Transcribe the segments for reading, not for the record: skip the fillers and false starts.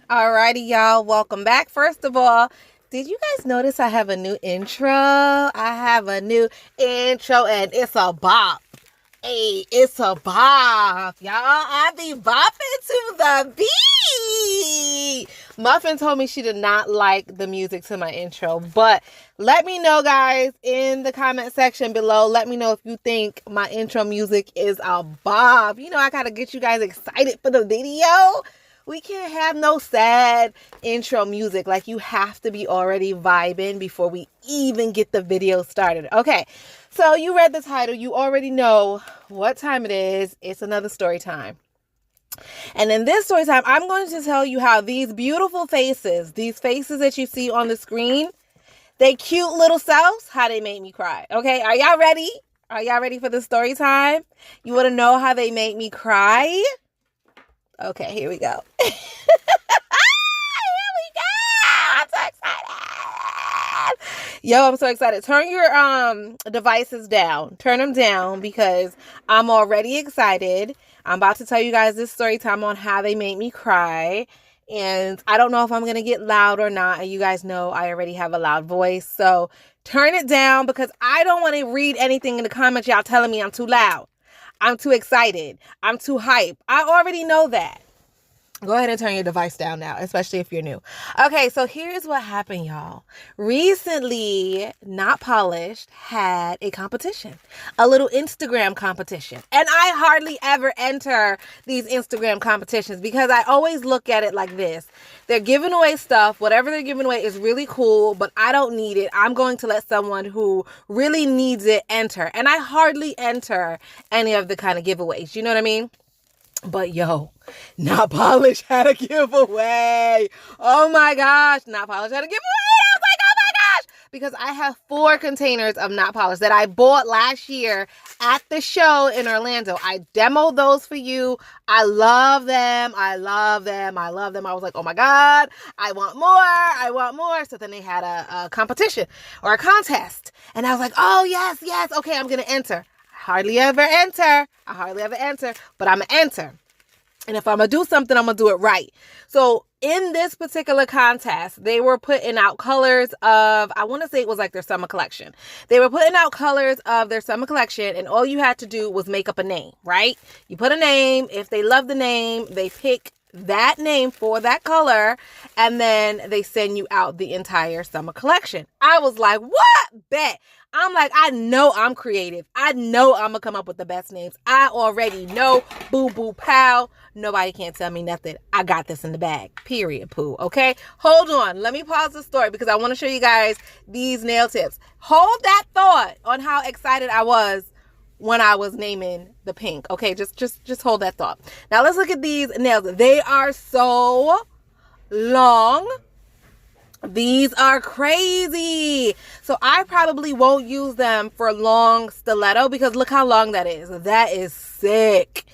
Alrighty, y'all, welcome back. First of all, did you guys notice I have a new intro? I have a new intro and it's a bop. Hey, it's a bop, y'all. I be bopping to the beat. Muffin told me she did not like the music to my intro, but let me know, guys, in the comment section below. Let me know if you think my intro music is a bop. You know, I gotta get you guys excited for the video. We can't have no sad intro music. Like, you have to be already vibing before we even get the video started. Okay, so you read the title. You already know what time it is. It's another story time. And in this story time, I'm going to tell you how these beautiful faces, these faces that you see on the screen, they cute little selves, how they made me cry. Okay, are y'all ready? Are y'all ready for the story time? You want to know how they made me cry? Okay, here we go. Here we go. I'm so excited. Yo, I'm so excited. Turn your devices down. Turn them down because I'm already excited. I'm about to tell you guys this story time on how they made me cry. And I don't know if I'm going to get loud or not. And you guys know I already have a loud voice. So turn it down because I don't want to read anything in the comments y'all telling me I'm too loud. I'm too excited. I'm too hype. I already know that. Go ahead and turn your device down now, especially if you're new. Okay, so here's what happened, y'all. Recently, Not Polished had a competition, a little Instagram competition. And I hardly ever enter these Instagram competitions because I always look at it like this. They're giving away stuff. Whatever they're giving away is really cool, but I don't need it. I'm going to let someone who really needs it enter. And I hardly enter any of the kind of giveaways. You know what I mean? But yo, Not Polished had a giveaway. Oh my gosh, Not Polished had a giveaway. I was like, oh my gosh. Because I have 4 containers of Not Polished that I bought last year at the show in Orlando. I demoed those for you. I love them. I love them. I love them. I was like, oh my God, I want more. I want more. So then they had a competition or a contest. And I was like, oh yes, yes. Okay, I'm going to enter. Hardly ever enter. I hardly ever enter, but I'm going to enter. And if I'm going to do something, I'm going to do it right. So in this particular contest, they were putting out colors of, I want to say it was like their summer collection. They were putting out colors of their summer collection, and all you had to do was make up a name, right? You put a name. If they love the name, they pick that name for that color, and then they send you out the entire summer collection. I was like, what? Bet. I'm like, I know I'm creative. I know I'm gonna come up with the best names. I already know. Boo boo pow. Nobody can't tell me nothing. I got this in the bag. Period, poo. Okay? Hold on. Let me pause the story because I want to show you guys these nail tips. Hold that thought on how excited I was when I was naming the pink. Okay, just hold that thought. Now let's look at these nails. They are so long. These are crazy. So I probably won't use them for long stiletto because look how long that is. That is sick.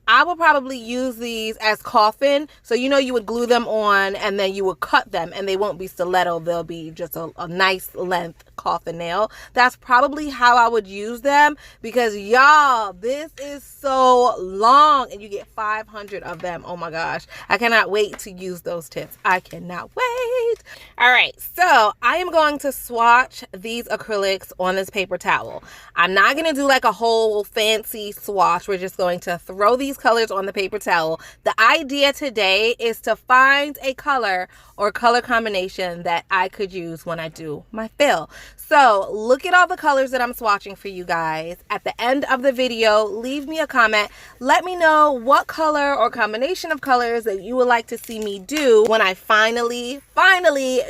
I will probably use these as coffin. So, you know, you would glue them on and then you would cut them and they won't be stiletto. They'll be just a nice length coffin nail. That's probably how I would use them because y'all, this is so long and you get 500 of them. Oh my gosh. I cannot wait to use those tips. I cannot wait. All right. So I am going to swatch these acrylics on this paper towel. I'm not going to do like a whole fancy swatch. We're just going to throw these colors on the paper towel. The idea today is to find a color or color combination that I could use when I do my fill. So look at all the colors that I'm swatching for you guys. At the end of the video, leave me a comment. Let me know what color or combination of colors that you would like to see me do when I finally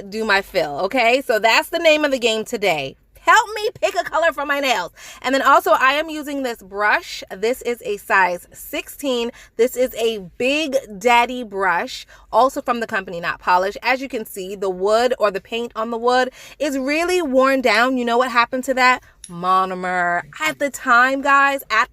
do my fill. Okay, so that's the name of the game today. Help me pick a color for my nails. And then also I am using this brush. This is a size 16. This is a Big Daddy brush, also from the company Not Polished. As you can see, the wood or the paint on the wood is really worn down. You know what happened to that? Monomer. At the time, guys, I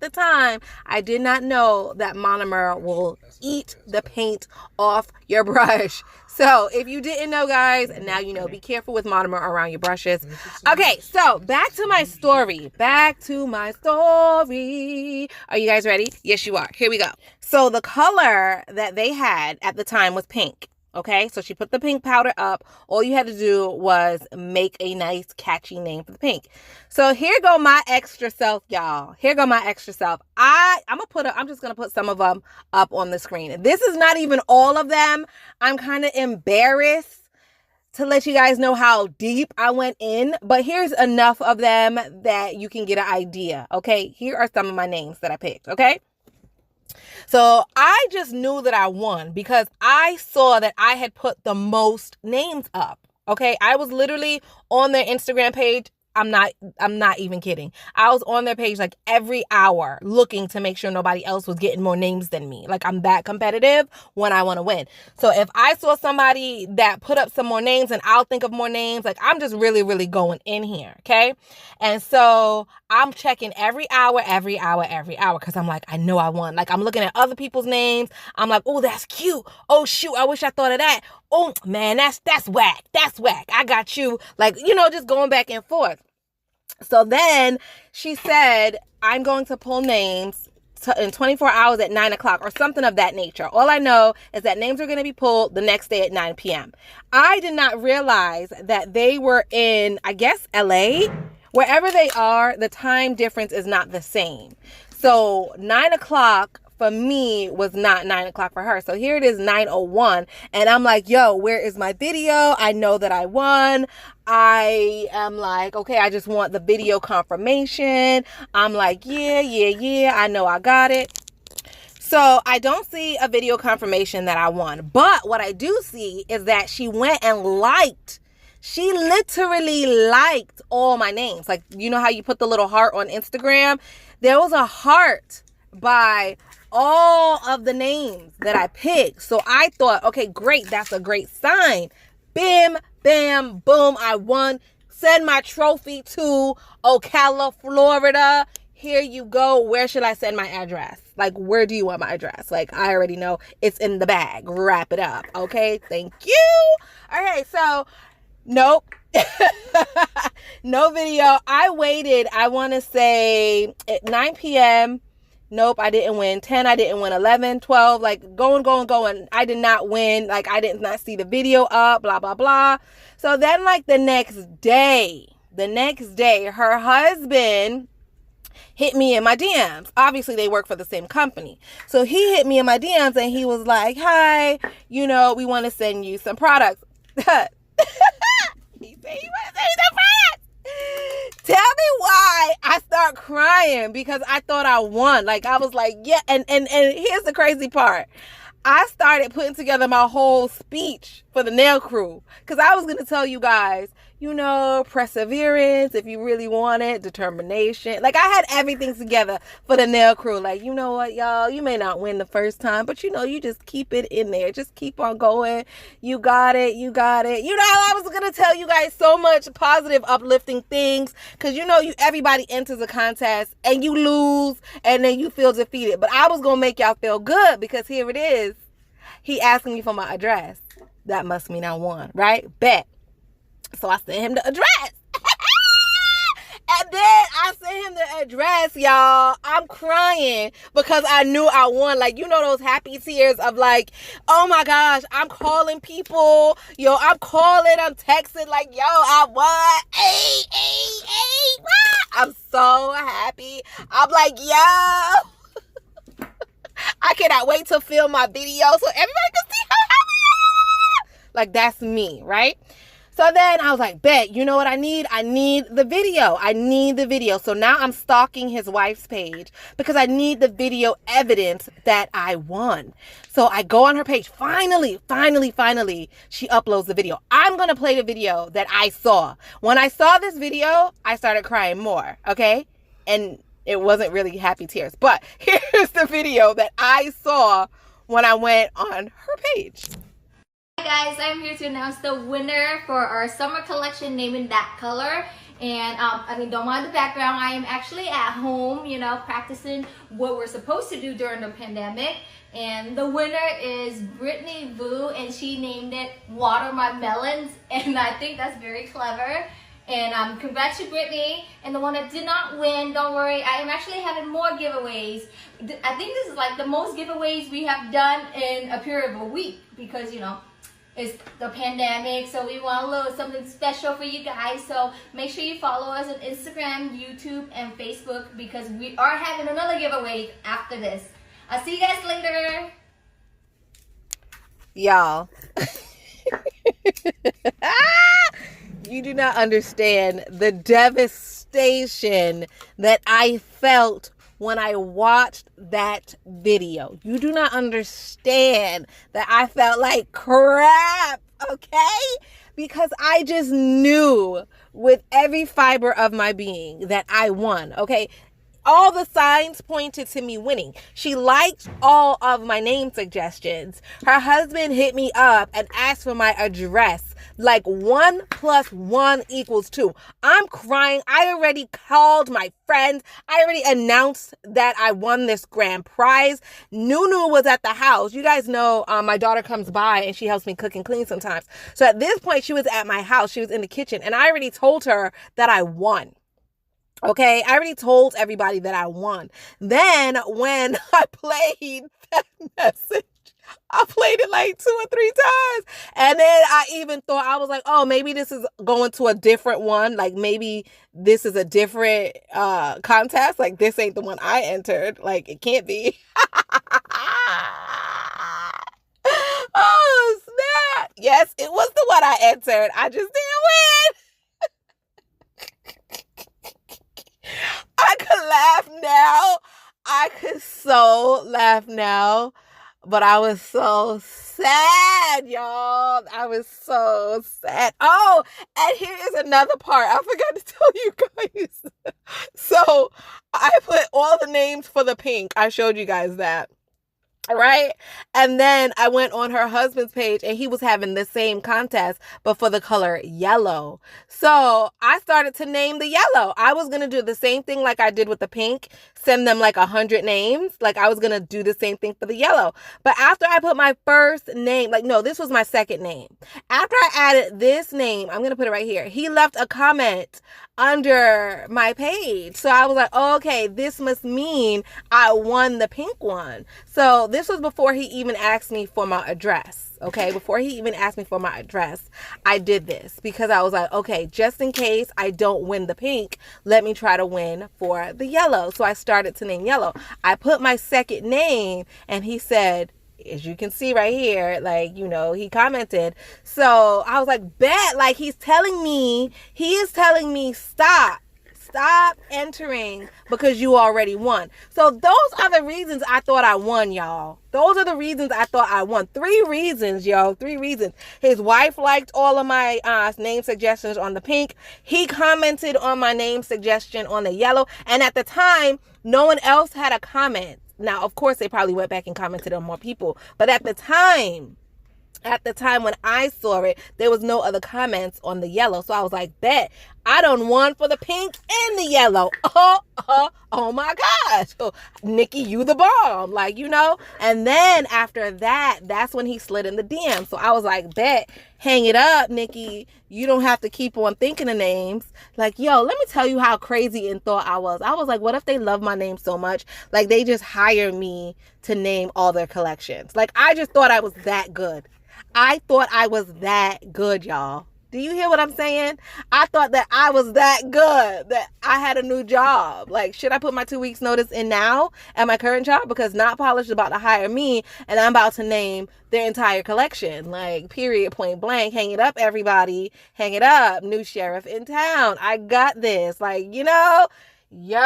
did not know that monomer will eat the paint off your brush. So if you didn't know, guys, now you know. Be careful with monomer around your brushes. Okay, so back to my story. Are you guys ready? Yes, you are. Here we go. So the color that they had at the time was pink. Okay, so she put the pink powder up. All you had to do was make a nice catchy name for the pink. So here go my extra self, y'all. Here go my extra self. I'm just gonna put some of them up on the screen. This is not even all of them. I'm kind of embarrassed to let you guys know how deep I went in, but here's enough of them that you can get an idea. Okay, here are some of my names that I picked. Okay. So I just knew that I won because I saw that I had put the most names up. Okay. I was literally on their Instagram page. I'm not even kidding. I was on their page like every hour looking to make sure nobody else was getting more names than me. Like, I'm that competitive when I want to win. So if I saw somebody that put up some more names and I'll think of more names, like, I'm just really, really going in here. Okay. And so I'm checking every hour, because I'm like, I know I won. Like, I'm looking at other people's names. I'm like, oh, that's cute. Oh, shoot, I wish I thought of that. Oh, man, that's whack. That's whack. I got you. Like, just going back and forth. So then she said, I'm going to pull names in 24 hours at 9 o'clock or something of that nature. All I know is that names are going to be pulled the next day at 9 p.m. I did not realize that they were in, I guess, LA. Wherever they are, the time difference is not the same. So 9 o'clock for me was not 9 o'clock for her. So here it is, 9:01. And I'm like, yo, where is my video? I know that I won. I am like, okay, I just want the video confirmation. I'm like, yeah. I know I got it. So I don't see a video confirmation that I won. But what I do see is that she went and liked. She literally liked all my names. Like, you know how you put the little heart on Instagram? There was a heart by all of the names that I picked. So I thought, okay, great. That's a great sign. Bim, bam, boom. I won. Send my trophy to Ocala, Florida. Here you go. Where should I send my address? Like, where do you want my address? Like, I already know it's in the bag. Wrap it up. Okay. Thank you. All right. So, nope. No video. I waited, I want to say at 9 p.m. Nope, I didn't win. 10, I didn't win. 11, 12, like going. I did not win. Like, I did not see the video up, blah, blah, blah. So then, like, the next day, her husband hit me in my DMs. Obviously, they work for the same company. So he hit me in my DMs and he was like, hi, we want to send you some products. He said he want to send you some products. Tell me why I start crying because I thought I won. Like, I was like, yeah. And here's the crazy part. I started putting together my whole speech for the nail crew because I was going to tell you guys, perseverance, if you really want it, determination. Like, I had everything together for the nail crew. Like, you know what, y'all, you may not win the first time, but you just keep it in there. Just keep on going. You got it. I was going to tell you guys so much positive, uplifting things because, everybody enters a contest and you lose and then you feel defeated. But I was going to make y'all feel good because here it is. He asking me for my address. That must mean I won, right? Bet. So I sent him the address. And then I sent him the address, y'all. I'm crying because I knew I won. Like, those happy tears of like, oh my gosh, I'm calling people. I'm texting like, yo, I won. Hey. I'm so happy. I'm like, yo. I cannot wait to film my video so everybody can see how happy I am. Like, that's me, right? So then I was like, bet, you know what I need? I need the video. So now I'm stalking his wife's page because I need the video evidence that I won. So I go on her page. Finally, she uploads the video. I'm going to play the video that I saw. When I saw this video, I started crying more, okay? And it wasn't really happy tears. But here's the video that I saw when I went on her page. Hi guys, I'm here to announce the winner for our summer collection, naming that color. And don't mind the background. I am actually at home, practicing what we're supposed to do during the pandemic. And the winner is Brittany Vu, and she named it Water My Melons. And I think that's very clever. And congrats to Brittany. And the one that did not win, don't worry, I am actually having more giveaways. I think this is like the most giveaways we have done in a period of a week because, it's the pandemic, so we want a little something special for you guys. So make sure you follow us on Instagram, YouTube, and Facebook, because we are having another giveaway after this. I'll see you guys later. Y'all. You do not understand the devastation that I felt when I watched that video. You do not understand that I felt like crap, okay? Because I just knew with every fiber of my being that I won, okay? All the signs pointed to me winning. She liked all of my name suggestions. Her husband hit me up and asked for my address. Like 1 + 1 = 2. I'm crying. I already called my friends. I already announced that I won this grand prize. Nunu was at the house. You guys know my daughter comes by and she helps me cook and clean sometimes. So at this point, she was at my house. She was in the kitchen. And I already told her that I won. Okay, I already told everybody that I won. Then when I played that message, I played it like 2 or 3 times. And then I even thought, I was like, oh, maybe this is going to a different one. Like maybe this is a different contest. Like this ain't the one I entered. Like it can't be. Oh, snap. Yes, it was the one I entered. I just didn't win. I could laugh now. I could so laugh now. But I was so sad, y'all. I was so sad. Oh, and here is another part. I forgot to tell you guys. So I put all the names for the pink. I showed you guys that. Right? And then I went on her husband's page and he was having the same contest, but for the color yellow. So I started to name the yellow. I was going to do the same thing like I did with the pink, send them like 100 names. Like I was going to do the same thing for the yellow. But after I put my first name, like, no, this was my second name. After I added this name, I'm going to put it right here. He left a comment under my page. So I was like, oh, okay, this must mean I won the pink one. So this was before he even asked me for my address. Okay, before he even asked me for my address, I did this because I was like, okay, just in case I don't win the pink, let me try to win for the yellow. So I started to name yellow. I put my second name and he said, as you can see right here, like, you know, he commented. So I was like, bet, like he is telling me, stop entering because you already won. So those are the reasons I thought I won, y'all. Those are the reasons I thought I won. 3 reasons, y'all. 3 reasons. His wife liked all of my name suggestions on the pink. He commented on my name suggestion on the yellow. And at the time, no one else had a comment. Now, of course, they probably went back and commented on more people. But at the time when I saw it, there was no other comments on the yellow. So I was like, bet, I done won for the pink and the yellow. Oh my gosh. Oh, Nikki, you the bomb. Like, you know. And then after that, that's when he slid in the DM. So I was like, bet, hang it up, Nikki. You don't have to keep on thinking of names. Like, yo, let me tell you how crazy in thought I was. I was like, what if they love my name so much? Like, they just hire me to name all their collections. Like, I just thought I was that good. I thought I was that good, y'all. Do you hear what I'm saying? I thought that I was that good, that I had a new job. Like, should I put my 2 weeks notice in now at my current job? Because Not Polished is about to hire me and I'm about to name their entire collection. Like, period, point blank. Hang it up, everybody. Hang it up. New sheriff in town. I got this. Like, you know, yo.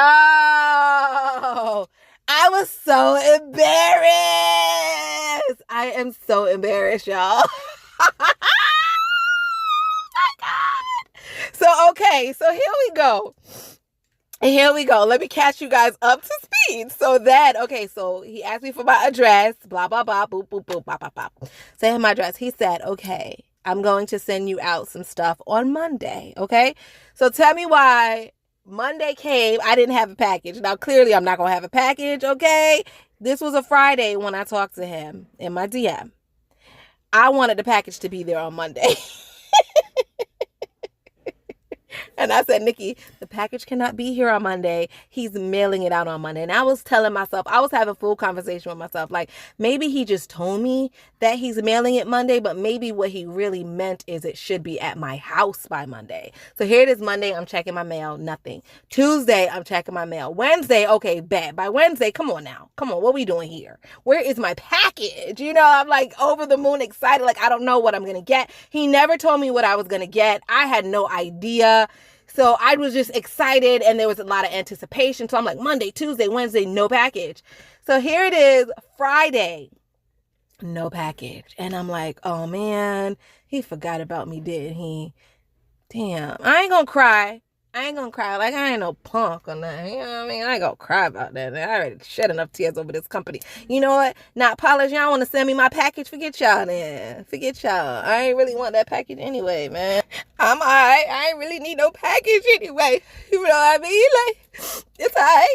I was so embarrassed. I am so embarrassed, y'all. So, okay, so here we go. Let me catch you guys up to speed. So then, okay, so he asked me for my address, blah, blah, blah, boop, boop, boop, blah, blah, blah. Send him my address. He said, okay, I'm going to send you out some stuff on Monday, okay? So tell me why Monday came, I didn't have a package. Now, clearly, I'm not going to have a package, okay? This was a Friday when I talked to him in my DM. I wanted the package to be there on Monday. And I said, Nikki, the package cannot be here on Monday. He's mailing it out on Monday. And I was telling myself, I was having a full conversation with myself. Like, maybe he just told me that he's mailing it Monday, but maybe what he really meant is it should be at my house by Monday. So here it is Monday. I'm checking my mail. Nothing. Tuesday, I'm checking my mail. Wednesday, okay, bet. By Wednesday, come on now. Come on. What are we doing here? Where is my package? You know, I'm like over the moon excited. Like, I don't know what I'm going to get. He never told me what I was going to get. I had no idea. So I was just excited and there was a lot of anticipation. So I'm like, Monday, Tuesday, Wednesday, no package. So here it is, Friday, no package. And I'm like, oh man, he forgot about me, didn't he? Damn, I ain't gonna cry. Like, I ain't no punk or nothing. You know what I mean? I ain't gonna cry about that. I already shed enough tears over this company. You know what? Not polish. Y'all want to send me my package? Forget y'all then. Forget y'all. I ain't really want that package anyway, man. I'm alright. I ain't really need no package anyway. You know what I mean? Like, it's alright.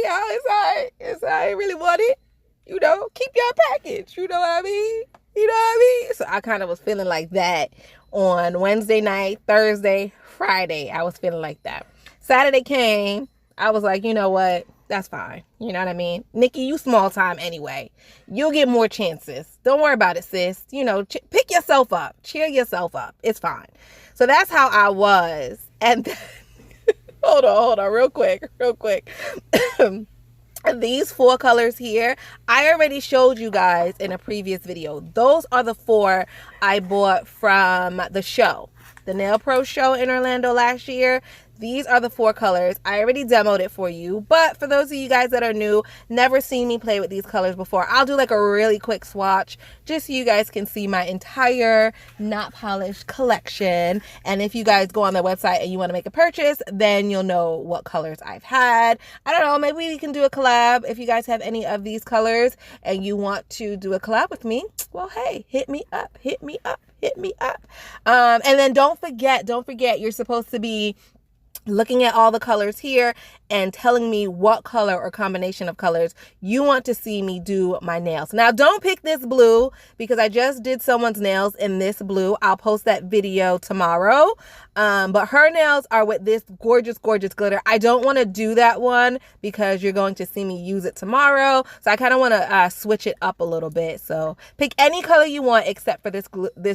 Y'all, it's alright. It's alright. I ain't really want it. You know, keep your package. You know what I mean? You know what I mean? So I kind of was feeling like that on Wednesday night, Thursday, Friday. I was feeling like that. Saturday came. I was like, you know what? That's fine. You know what I mean? Nikki, you small time anyway. You'll get more chances. Don't worry about it, sis. You know, pick yourself up. Cheer yourself up. It's fine. So that's how I was. And then, hold on, real quick. These 4 colors here, I already showed you guys in a previous video. Those are the 4 I bought from the show, the Nail Pro show in Orlando last year. These are the 4 colors. I already demoed it for you, but for those of you guys that are new, never seen me play with these colors before, I'll do like a really quick swatch just so you guys can see my entire not polished collection. And if you guys go on their website and you want to make a purchase, then you'll know what colors I've had. I don't know, maybe we can do a collab. If you guys have any of these colors and you want to do a collab with me, well, hey, hit me up. And then don't forget, you're supposed to be looking at all the colors here and telling me what color or combination of colors you want to see me do my nails. Now, don't pick this blue because I just did someone's nails in this blue. I'll post that video tomorrow. But her nails are with this gorgeous glitter. I don't want to do that one because you're going to see me use it tomorrow. So I kind of want to switch it up a little bit. So pick any color you want except for this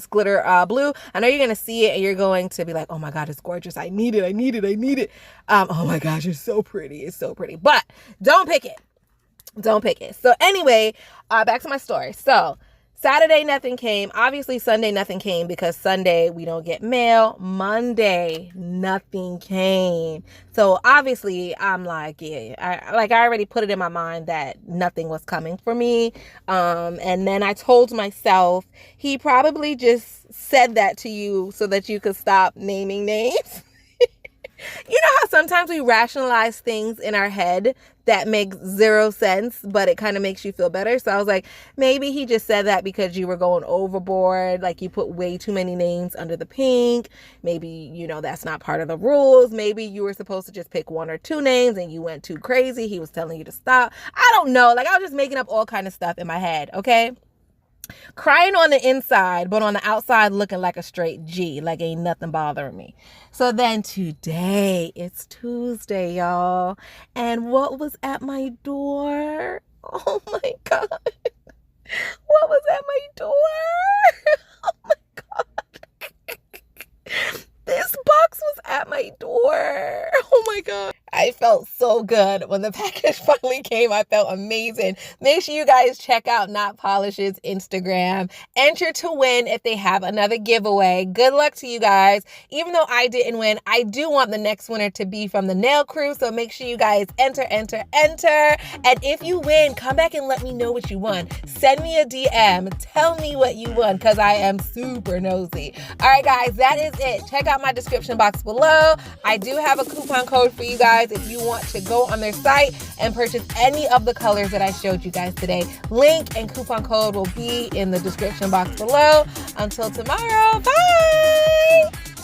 glitter blue. I know you're going to see it and you're going to be like, oh my God, it's gorgeous. I need it. Oh my gosh, it's so pretty. But don't pick it. So anyway, back to my story. So Saturday, nothing came. Obviously, Sunday, nothing came because Sunday we don't get mail. Monday, nothing came. So obviously, I'm like, yeah, I already put it in my mind that nothing was coming for me. And then I told myself he probably just said that to you so that you could stop naming names. You know how sometimes we rationalize things in our head that makes 0 sense, but it kind of makes you feel better. So I was like, maybe he just said that because you were going overboard. Like you put way too many names under the pink. Maybe, you know, that's not part of the rules. Maybe you were supposed to just pick 1 or 2 names and you went too crazy. He was telling you to stop. I don't know. Like I was just making up all kind of stuff in my head. Okay. Crying on the inside, but on the outside looking like a straight G, like ain't nothing bothering me. So then today, it's Tuesday, y'all. And what was at my door? Oh my God. What was at my door? Oh my God. This box was at my door. Oh my God. I felt so good when the package finally came. I felt amazing. Make sure you guys check out Not Polish's Instagram. Enter to win if they have another giveaway. Good luck to you guys. Even though I didn't win, I do want the next winner to be from the nail crew. So make sure you guys enter. And if you win, come back and let me know what you won. Send me a DM. Tell me what you won because I am super nosy. All right, guys, that is it. Check out my description box below. I do have a coupon code for you guys if you want to go on their site and purchase any of the colors that I showed you guys today. Link and coupon code will be in the description box below. Until tomorrow, bye!